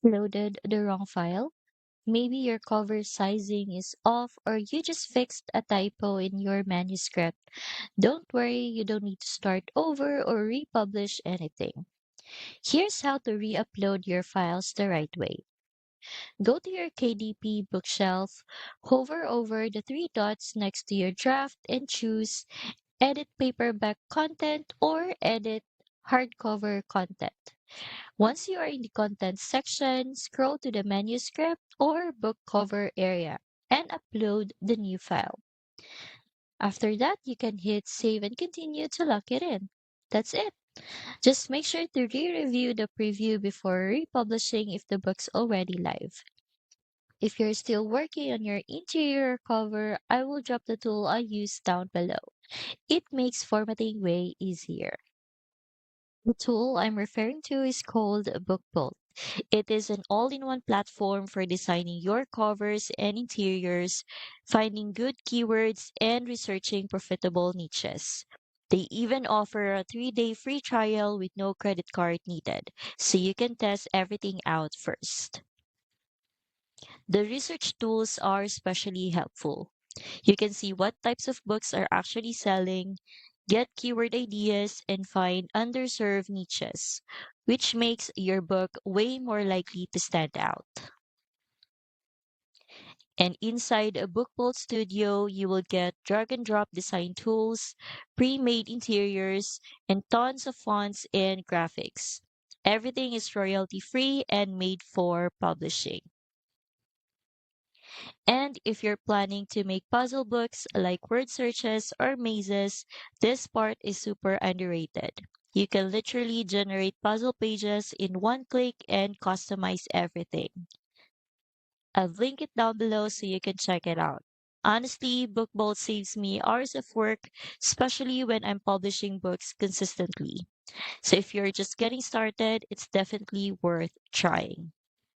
Loaded the wrong file? Maybe your cover sizing is off or you just fixed a typo in your manuscript. Don't worry, you don't need to start over or republish anything. Here's how to re-upload your files the right way. Go to your KDP Bookshelf, hover over the three dots next to your draft and choose Edit Paperback Content or Edit Hardcover Content. Once you are in the content section, scroll to the manuscript or book cover area and upload the new file. After that, you can hit save and continue to lock it in. That's it. Just make sure to re-review the preview before republishing if the book's already live. If you're still working on your interior cover, I will drop the tool I use down below. It makes formatting way easier. The tool I'm referring to is called BookBolt. It is an all-in-one platform for designing your covers and interiors, finding good keywords, and researching profitable niches. They even offer a 3-day free trial with no credit card needed, so you can test everything out first. The research tools are especially helpful. You can see what types of books are actually selling, get keyword ideas, and find underserved niches, which makes your book way more likely to stand out. And inside a BookBolt Studio, you will get drag and drop design tools, pre-made interiors, and tons of fonts and graphics. Everything is royalty free and made for publishing. And if you're planning to make puzzle books like word searches or mazes, this part is super underrated. You can literally generate puzzle pages in one click and customize everything. I've linked it down below so you can check it out. Honestly, BookBolt saves me hours of work, especially when I'm publishing books consistently. So if you're just getting started, it's definitely worth trying.